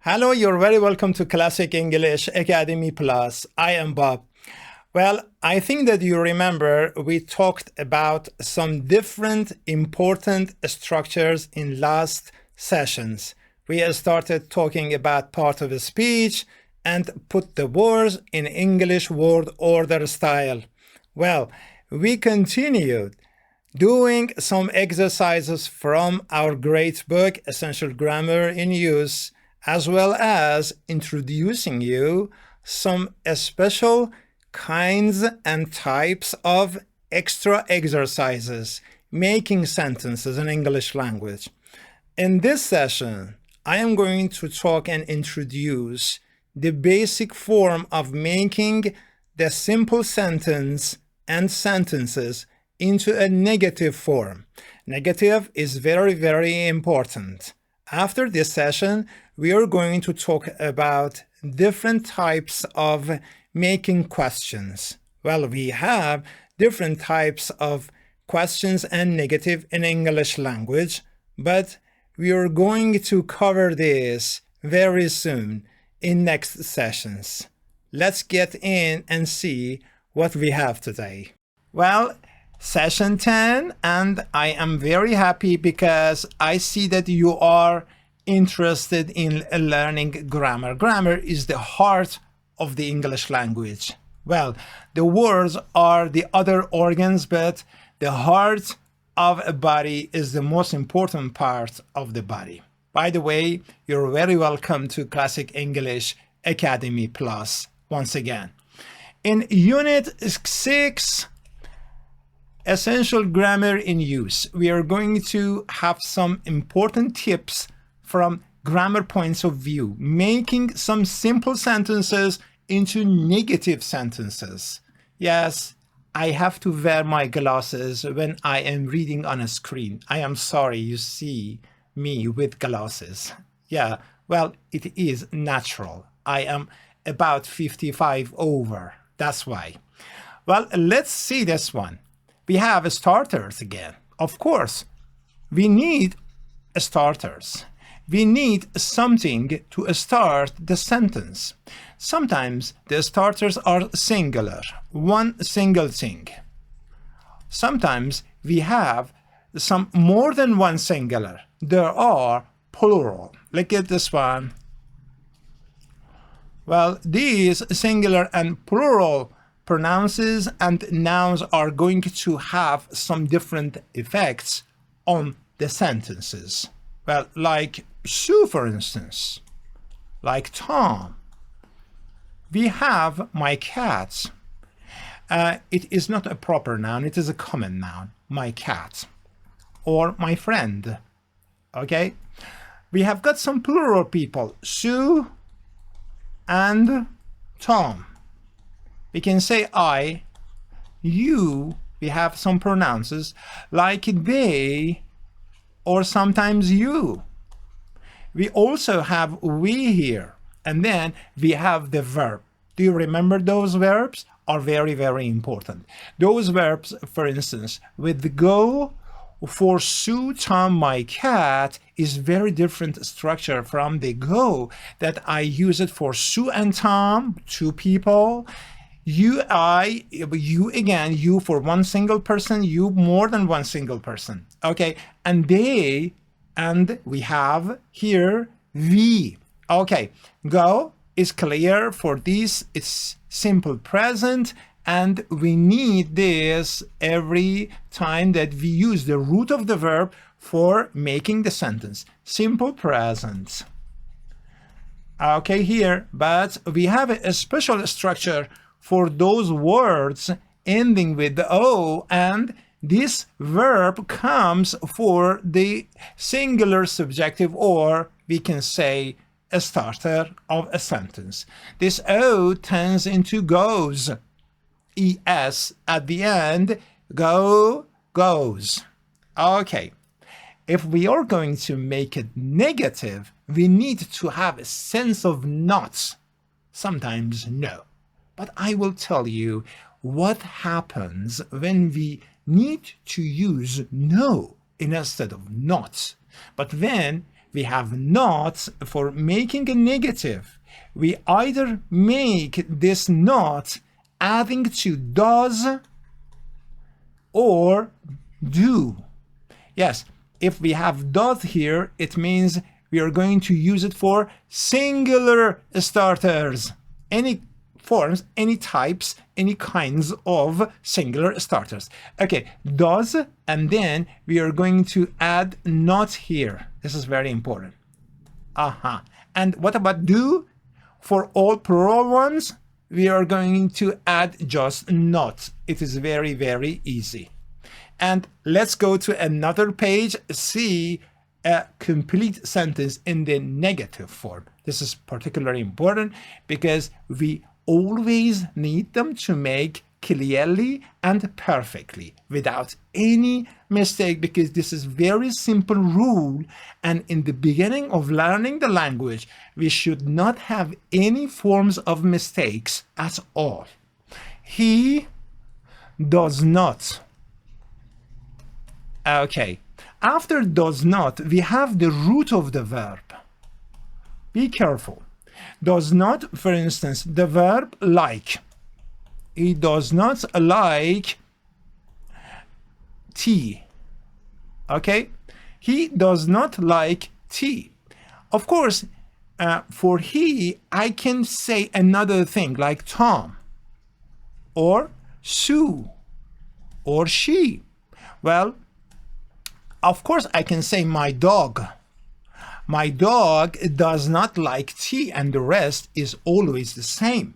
Hello, you're very welcome to Classic English Academy Plus. I am Bob. Well, I think that you remember we talked about some different important structures in last sessions. We started talking about part of a speech and put the words in English word order style. Well, we continued doing some exercises from our great book, Essential Grammar in Use, as well as introducing you some special kinds and types of extra exercises, making sentences in English language. In this session, I am going to talk and introduce the basic form of making the simple sentence and sentences into a negative form. Negative is very, very important. After this session, we are going to talk about different types of making questions. Well, we have different types of questions and negative in English language, but we are going to cover this very soon in next sessions. Let's get in and see what we have today. Well, Session 10, and I am very happy because I see that you are interested in learning grammar. Grammar is the heart of the English language. Well, the words are the other organs, but the heart of a body is the most important part of the body. By the way, you're very welcome to Classic English Academy Plus once again. In Unit 6, Essential Grammar in Use, we are going to have some important tips from grammar points of view, making some simple sentences into negative sentences. Yes, I have to wear my glasses when I am reading on a screen. I am sorry you see me with glasses. Yeah, well, it is natural. I am about 55 over. That's why. Well, let's see this one. We have starters again. Of course, we need starters. We need something to start the sentence. Sometimes the starters are singular, one single thing. Sometimes we have some more than one singular. There are plural. Look at this one. Well, these singular and plural pronouns and nouns are going to have some different effects on the sentences. Well, like Sue, for instance, like Tom. We have my cat. It is not a proper noun, it is a common noun, my cat, or my friend. Okay? We have got some plural people, Sue and Tom. We can say I, you, we have some pronouns like they, or sometimes you. We also have we here, and then we have the verb. Do you remember those verbs? Are very, very important. Those verbs, for instance, with go for Sue, Tom, my cat is very different structure from the go that I use it for Sue and Tom, two people. You, I, you again, you for one single person, you more than one single person. Okay, and they, and we have here we. Okay, go is clear for this, it's simple present, and we need this every time that we use the root of the verb for making the sentence. Simple present. Okay, here, but we have a special structure for those words ending with the O, and this verb comes for the singular subjective, or we can say a starter of a sentence. This O turns into goes, ES at the end, go, goes. Okay, if we are going to make it negative, we need to have a sense of not, sometimes no. But I will tell you what happens when we need to use no instead of not. But then we have not for making a negative. We either make this not adding to does or do. Yes, if we have does here, it means we are going to use it for singular starters. Any forms, any types, any kinds of singular starters. Okay, does, and then we are going to add not here. This is very important. And what about do? For all plural ones, we are going to add just not. It is very, very easy. And let's go to another page, see a complete sentence in the negative form. This is particularly important because we always need them to make clearly and perfectly without any mistake, because this is very simple rule, and in the beginning of learning the language we should not have any forms of mistakes at all. He does not. Okay, after does not we have the root of the verb. Be careful. Does not, for instance, the verb like. He does not like tea. Okay? He does not like tea. Of course, for he, I can say another thing like Tom or Sue or she. Well, of course, I can say my dog. My dog does not like tea, and the rest is always the same.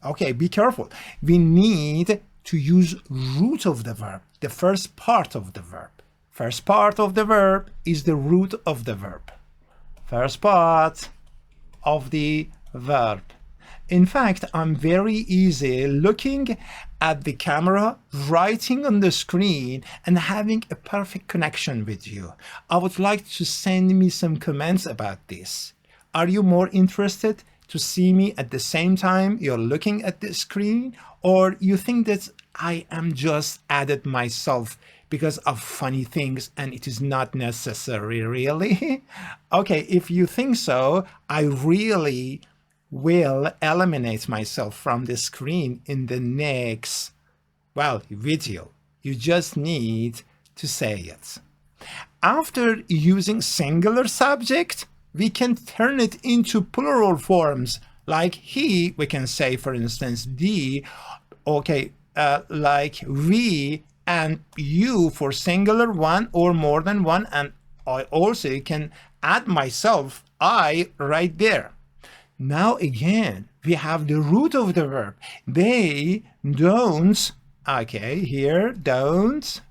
Okay, be careful. We need to use root of the verb, the first part of the verb. First part of the verb is the root of the verb. First part of the verb. In fact, I'm very easy looking at the camera, writing on the screen, and having a perfect connection with you. I would like to send me some comments about this. Are you more interested to see me at the same time you're looking at the screen, or you think that I am just added myself because of funny things and it is not necessary really? Okay, if you think so, I really will eliminate myself from the screen in the next, video. You just need to say it. After using singular subject, we can turn it into plural forms. Like he, we can say, for instance, the, okay, like we and you for singular, one or more than one, and I also can add myself, I, right there. Now again, we have the root of the verb. They don't, okay, here, don't.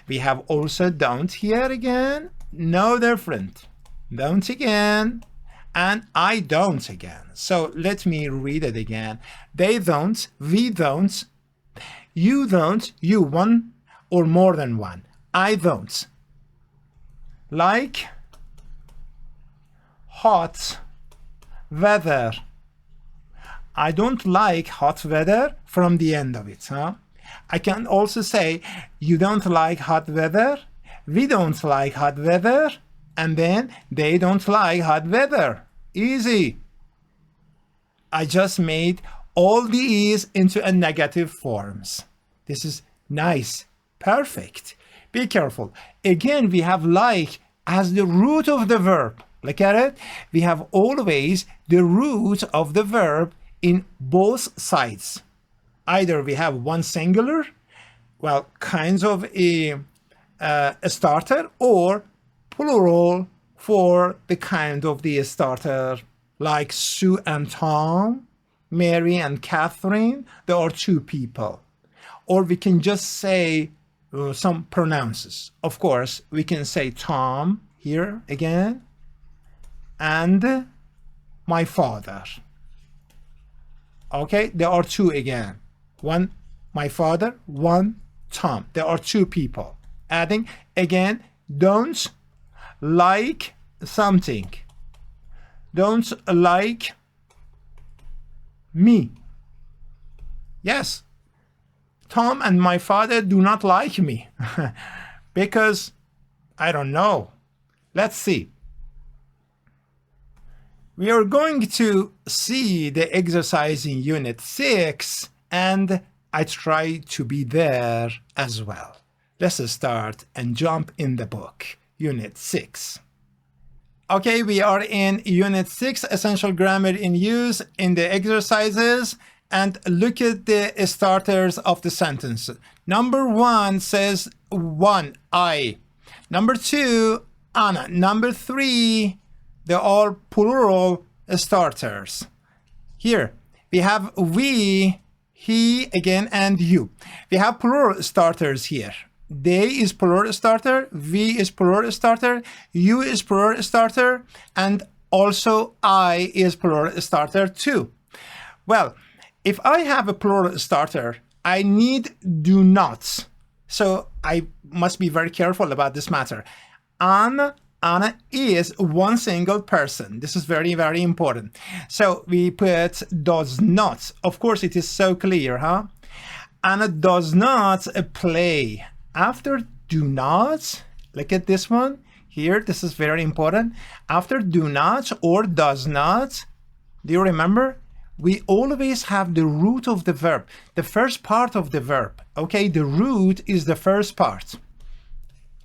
We have also don't here again, no different. Don't again, and I don't again. So let me read it again. They don't, we don't, you don't, you one or more than one. I don't. Like hot weather. I don't like hot weather from the end of it. I can also say you don't like hot weather, we don't like hot weather, and then they don't like hot weather. Easy. I just made all these into a negative forms. This is nice. Perfect. Be careful. Again, we have like as the root of the verb. Look at it. We have always the root of the verb in both sides. Either we have one singular, kinds of a starter, or plural for the kind of the starter, like Sue and Tom, Mary and Catherine. There are two people. Or we can just say some pronouns. Of course, we can say Tom here again, and my father. Okay, there are two again. One, my father, one, Tom. There are two people. Adding again, don't like something. Don't like me. Yes, Tom and my father do not like me because I don't know. Let's see. We are going to see the exercise in Unit 6, and I try to be there as well. Let's start and jump in the book, Unit 6. Okay, we are in Unit 6, Essential Grammar in Use, in the exercises, and look at the starters of the sentence. Number 1 says 1, I. Number 2, Anna. Number 3, they're all plural starters. Here, we have we, he, again, and you. We have plural starters here. They is plural starter, we is plural starter, you is plural starter, and also I is plural starter too. Well, if I have a plural starter, I need do nots. So I must be very careful about this matter. Anna is one single person. This is very, very important. So we put does not. Of course, it is so clear, huh? Anna does not play. After do not, look at this one here. This is very important. After do not or does not, do you remember? We always have the root of the verb, the first part of the verb. Okay, the root is the first part.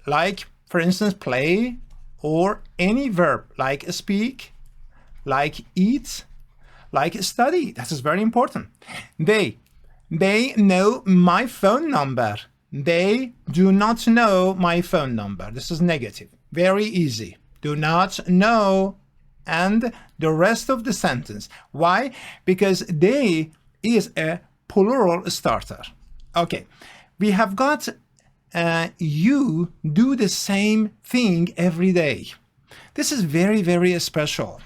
Like, for instance, play, or any verb like speak, like eat, like study. That is very important. They know my phone number. They do not know my phone number. This is negative. Very easy. Do not know, and the rest of the sentence. Why? Because they is a plural starter. Okay, we have got you do the same thing every day. This is very, very special.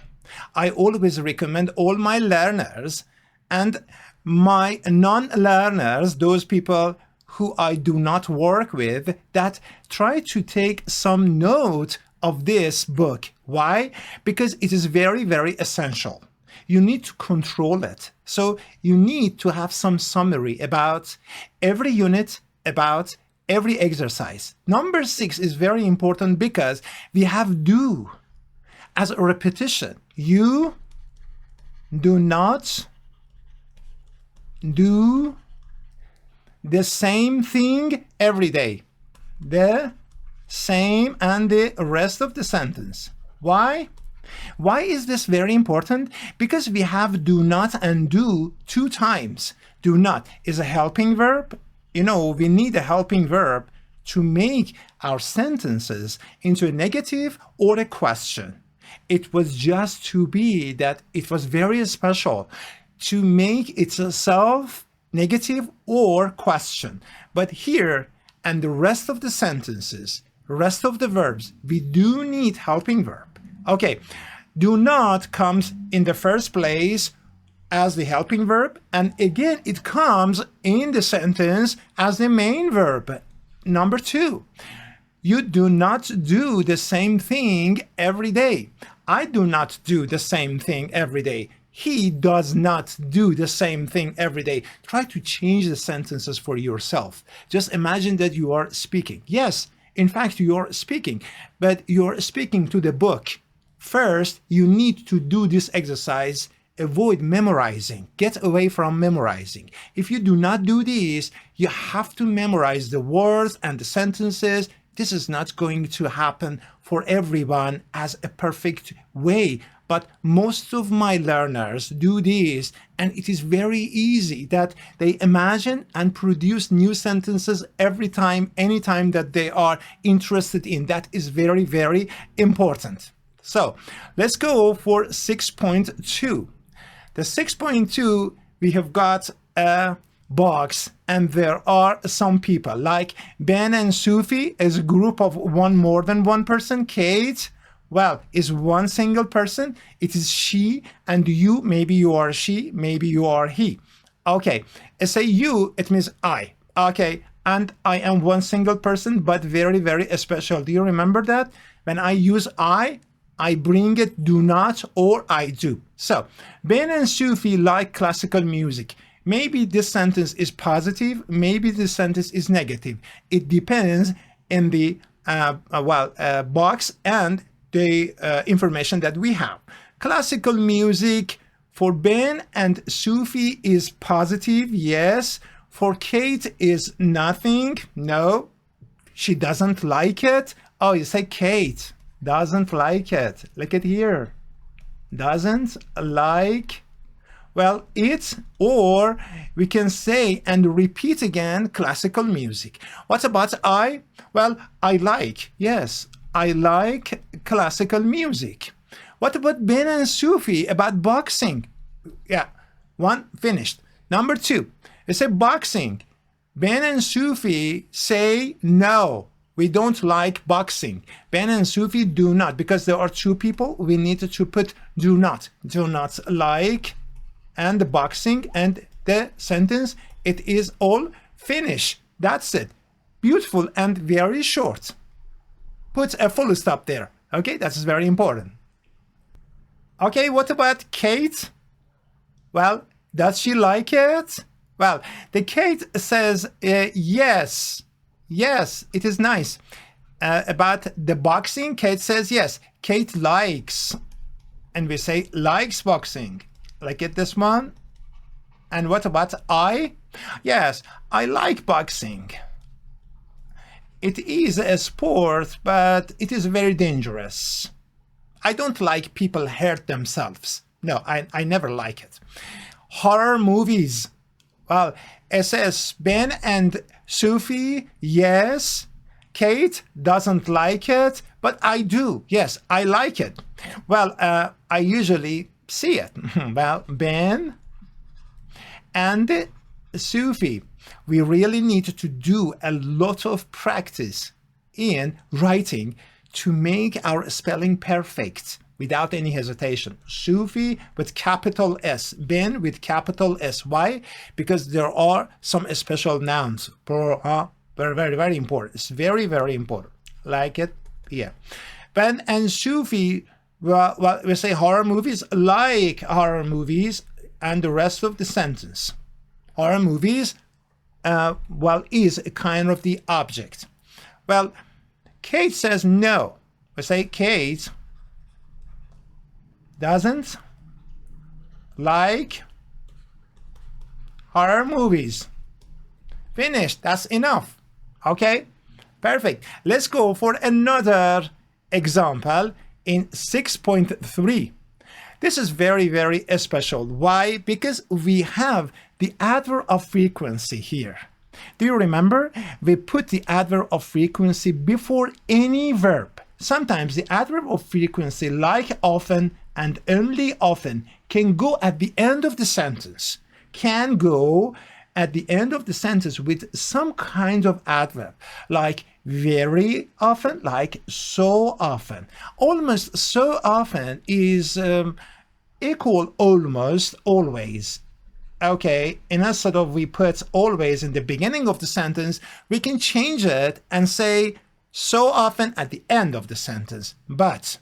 I always recommend all my learners and my non-learners, those people who I do not work with, that try to take some note of this book. Why? Because it is very, very essential. You need to control it. So you need to have some summary about every unit, about every exercise. Number 6 is very important because we have do as a repetition. You do not do the same thing every day. The same and the rest of the sentence. Why? Why is this very important? Because we have do not and do 2 times. Do not is a helping verb. You know, we need a helping verb to make our sentences into a negative or a question. It was just to be that it was very special to make itself negative or question. But here, and the rest of the sentences, rest of the verbs, we do need helping verb. Okay, do not comes in the first place as the helping verb, and again it comes in the sentence as the main verb. Number 2, you do not do the same thing every day. I do not do the same thing every day. He does not do the same thing every day. Try to change the sentences for yourself. Just imagine that you are speaking. Yes, in fact, you are speaking, but you're speaking to the book. First, you need to do this exercise. Avoid memorizing. Get away from memorizing. If you do not do this, you have to memorize the words and the sentences. This is not going to happen for everyone as a perfect way. But most of my learners do this, and it is very easy that they imagine and produce new sentences every time, anytime that they are interested in. That is very, very important. So let's go for 6.2. The 6.2, we have got a box, and there are some people like Ben and Sufi is a group of more than one person. Kate, well, is one single person. It is she and you. Maybe you are she, maybe you are he. Okay, say you, it means I. Okay, and I am one single person, but very, very special. Do you remember that? When I use I bring it do not or I do. So, Ben and Sufi like classical music. Maybe this sentence is positive, maybe this sentence is negative. It depends in the box and the information that we have. Classical music for Ben and Sufi is positive, yes. For Kate is nothing, no. She doesn't like it. Oh, you say Kate doesn't like it. Look at here. Doesn't like, well, it, or we can say and repeat again classical music. What about I? Well, I like, yes, I like classical music. What about Ben and Sufi about boxing? Yeah, one finished. Number two, they say boxing. Ben and Sufi say no, we don't like boxing. Ben and Sufi do not, because there are two people, we need to put do not like, and the boxing, and the sentence, it is all finished. That's it. Beautiful and very short. Put a full stop there. Okay, that's very important. Okay, what about Kate? Well, does she like it? Well, the Kate says yes, yes, it is nice. About the boxing, Kate says yes. Kate likes, and we say likes boxing. Like it, this one. And what about I? Yes, I like boxing. It is a sport, but it is very dangerous. I don't like people hurt themselves. No, I never like it. Horror movies. Well, it says Ben and Sufi, yes. Kate doesn't like it, but I do. Yes, I like it. Well, I usually see it. Well, Ben and Sufi, we really need to do a lot of practice in writing to make our spelling perfect without any hesitation. Sufi with capital S, Ben with capital S. Why? Because there are some special nouns. Very, very, very important. It's very, very important. Like it? Yeah. Ben and Sufi, well, we say horror movies, like horror movies, and the rest of the sentence. Horror movies, well, is a kind of the object. Well, Kate says no. We say Kate doesn't like horror movies. Finished. That's enough. Okay? Perfect. Let's go for another example in 6.3. This is very, very special. Why? Because we have the adverb of frequency here. Do you remember? We put the adverb of frequency before any verb. Sometimes the adverb of frequency, like often and only often, can go at the end of the sentence. Can go at the end of the sentence with some kind of adverb, like very often, like so often. Almost so often is equal almost always. Okay, and instead of we put always in the beginning of the sentence, we can change it and say so often at the end of the sentence. But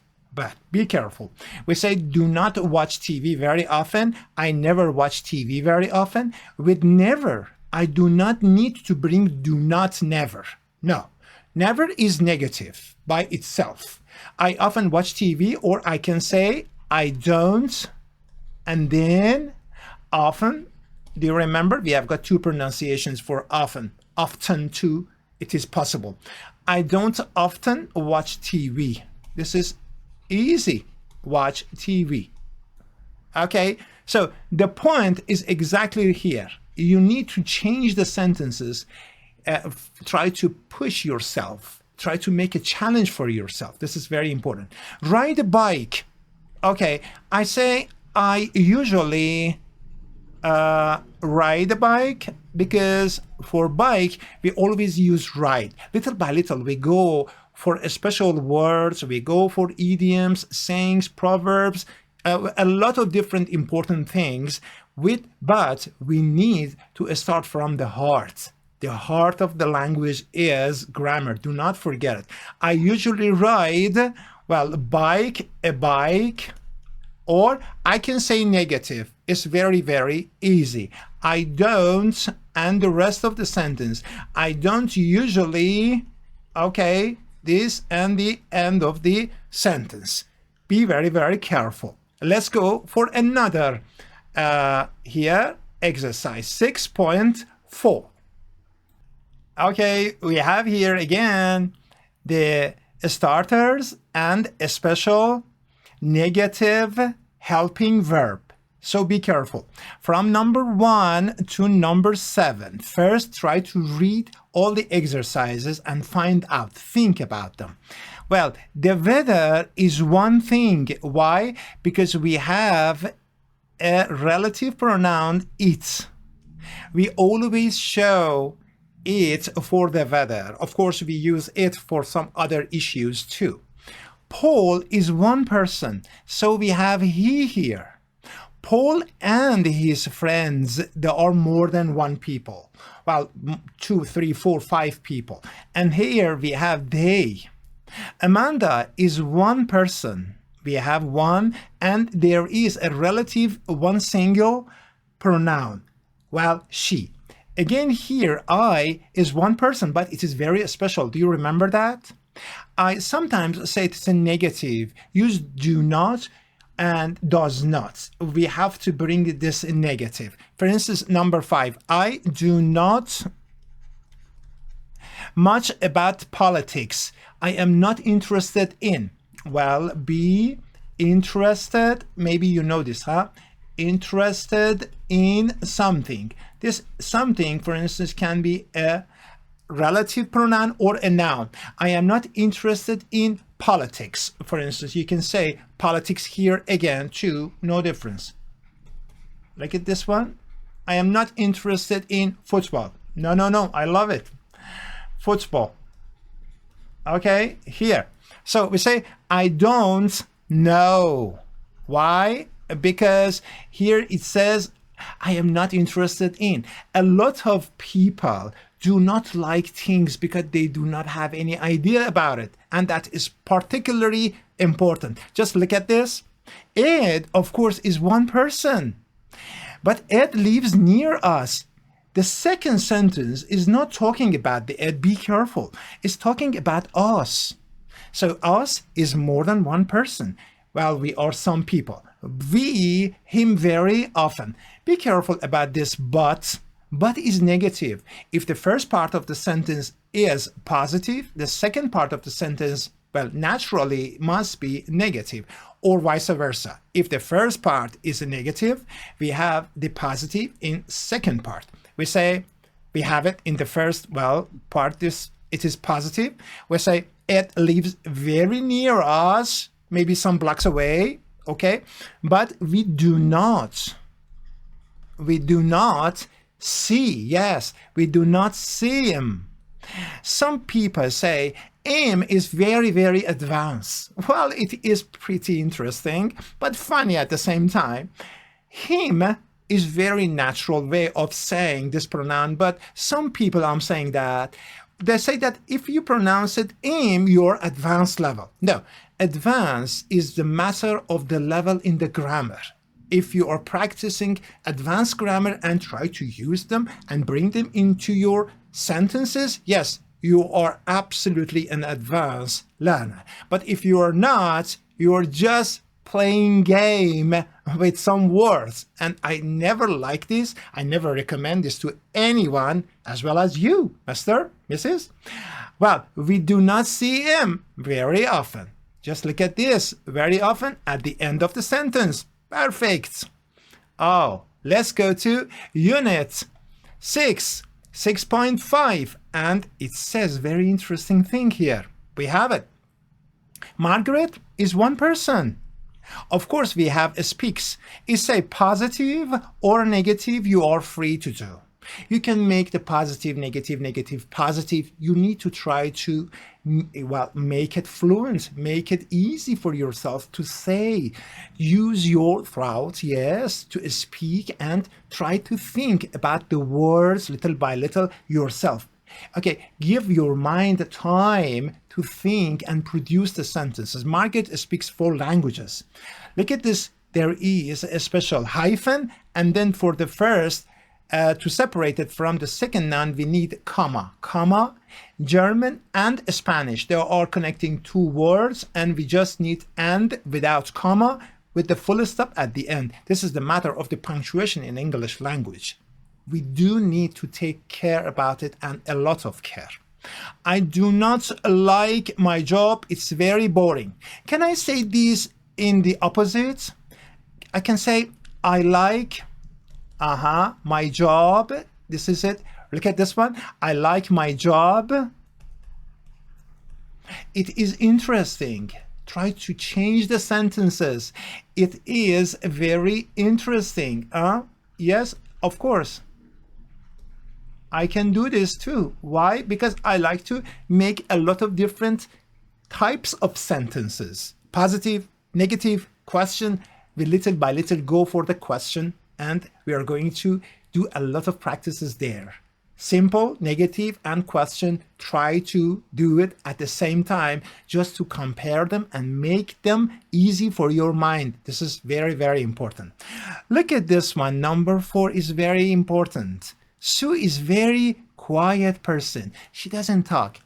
be careful. We say do not watch TV very often. I never watch TV very often. With never, I do not need to bring do not never. No, never is negative by itself. I often watch TV, or I can say I don't, and then often. Do you remember? We have got two pronunciations for often. Often too, it is possible. I don't often watch TV. This is easy. Watch TV. Okay, so the point is exactly here. You need to change the sentences. Try to push yourself. Try to make a challenge for yourself. This is very important. Ride a bike. Okay, I say I usually ride a bike, because for bike we always use ride. Little by little we go for special words, we go for idioms, sayings, proverbs, a lot of different important things, but we need to start from the heart. The heart of the language is grammar. Do not forget it. I usually ride, well, a bike, or I can say negative. It's very, very easy. I don't, and the rest of the sentence. I don't usually, okay, this and the end of the sentence. Be very, very careful. Let's go for another here, exercise 6.4. Okay, we have here again the starters and a special negative helping verb. So be careful. From number 1 to number 7, first try to read all the exercises and find out, think about them. Well, the weather is one thing. Why? Because we have a relative pronoun it. We always show it for the weather. Of course, we use it for some other issues too. Paul is one person, so we have he here. Paul and his friends, there are more than one people. Well, 2, 3, 4, 5 people. And here we have they. Amanda is one person. We have one, and there is a relative, one single pronoun. Well, she. Again, here, I is one person, but it is very special. Do you remember that? I sometimes say it's a negative. Use do not and does not. We have to bring this in negative. For instance, number 5, I do not much about politics. I am not interested in. Well, be interested, maybe you know this, huh? Interested in something. This something, for instance, can be a relative pronoun or a noun. I am not interested in politics. For instance, you can say politics here again too, no difference. Look at this one. I am not interested in football. No, no, no, I love it. Football. Okay, here. So we say, I don't know. Why? Because here it says, I am not interested in. A lot of people do not like things because they do not have any idea about it. And that is particularly important. Just look at this. Ed, of course, is one person. But Ed lives near us. The second sentence is not talking about the Ed. Be careful. It's talking about us. So us is more than one person. Well, we are some people. We, him very often. Be careful about this but. But is negative. If the first part of the sentence is positive, the second part of the sentence, well, naturally must be negative, or vice versa. If the first part is a negative, we have the positive in second part. We say we have it in the first, well, part, it is positive. We say it lives very near us, maybe some blocks away, okay? But we do not see, yes, we do not see him. Some people say him is very, very advanced. Well, it is pretty interesting, but funny at the same time. Him is very natural way of saying this pronoun, but some people, I'm saying that, they say that if you pronounce it him, you're advanced level. No, advanced is the matter of the level in the grammar. If you are practicing advanced grammar and try to use them and bring them into your sentences, yes, you are absolutely an advanced learner. But if you are not, you are just playing game with some words. And I never like this. I never recommend this to anyone, as well as you, Mr., Mrs. Well, we do not see him very often. Just look at this, very often at the end of the sentence. Perfect. Oh, let's go to unit 6, 6.5. And it says very interesting thing here. We have it. Margaret is one person. Of course, we have speaks. It's a positive or negative, you are free to do. You can make the positive, negative, negative, positive. You need to try to, well, make it fluent, make it easy for yourself to say. Use your throat, yes, to speak and try to think about the words little by little yourself. Okay, give your mind time to think and produce the sentences. Margaret speaks 4 languages. Look at this. There is a special hyphen, and then for the first, to separate it from the second noun, we need comma. Comma, German and Spanish. They are connecting 2 words, and we just need and without comma. with the full stop at the end. This is the matter of the punctuation in English language. We do need to take care about it, and a lot of care. I do not like my job. It's very boring. Can I say this in the opposite? I can say, I like my job. This is it. Look at this one. I like my job. It is interesting. Try to change the sentences. It is very interesting. Yes, of course. I can do this too. Why? Because I like to make a lot of different types of sentences. Positive, negative, question. We little by little go for the question, and we are going to do a lot of practices there. Simple, negative, and question. Try to do it at the same time just to compare them and make them easy for your mind. This is very, very important. Look at this one. Number 4 is very important. Sue is very quiet person. She doesn't talk.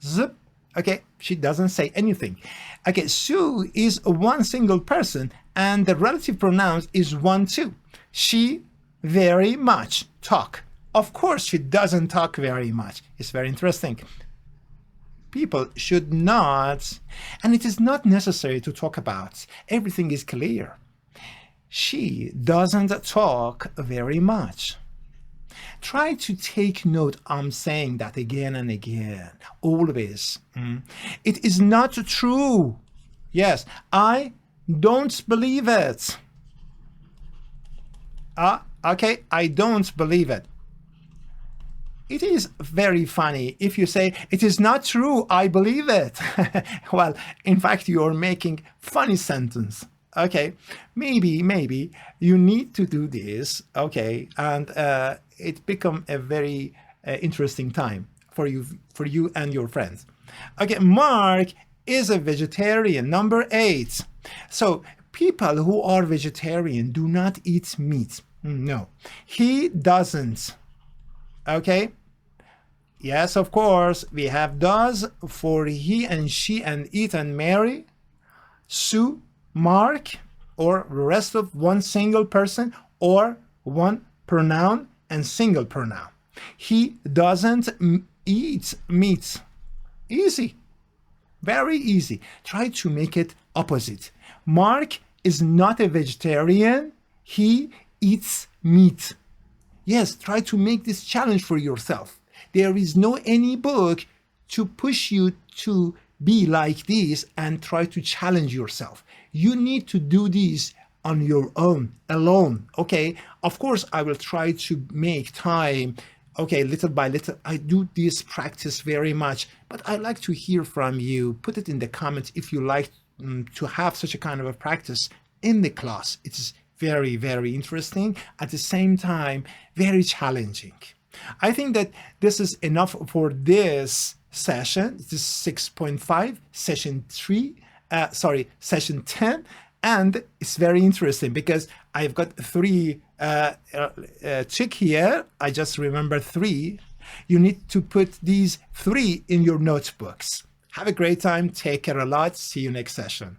Zip. Okay, she doesn't say anything. Okay, Sue is one single person, and the relative pronouns is one, two. She very much talk. Of course, she doesn't talk very much. It's very interesting. People should not, and it is not necessary to talk about. Everything is clear. She doesn't talk very much. Try to take note. I'm saying that again and again, always. It is not true. Yes, I don't believe it. Okay, I don't believe it. It is very funny if you say, it is not true, I believe it. Well, in fact, you're making funny sentence. Okay, maybe you need to do this, okay, and it become a very interesting time for you and your friends. Okay, Mark is a vegetarian. Number 8. So people who are vegetarian do not eat meat. No, he doesn't. Okay, yes, of course, we have does for he and she and it and Mary, Sue, Mark, or the rest of one single person or one pronoun and single pronoun. He doesn't eat meat. Easy, very easy. Try to make it opposite. Mark is not a vegetarian. He eats meat. Yes, try to make this challenge for yourself. There is no any book to push you to be like this and try to challenge yourself. You need to do this on your own, alone, okay? Of course, I will try to make time, okay, little by little. I do this practice very much, but I like to hear from you. Put it in the comments if you like to have such a kind of a practice in the class. It's very, very interesting. At the same time, very challenging. I think that this is enough for this session. This is 6.5, session 10. And it's very interesting because I've got 3 tick here. I just remember 3. You need to put these 3 in your notebooks. Have a great time. Take care a lot. See you next session.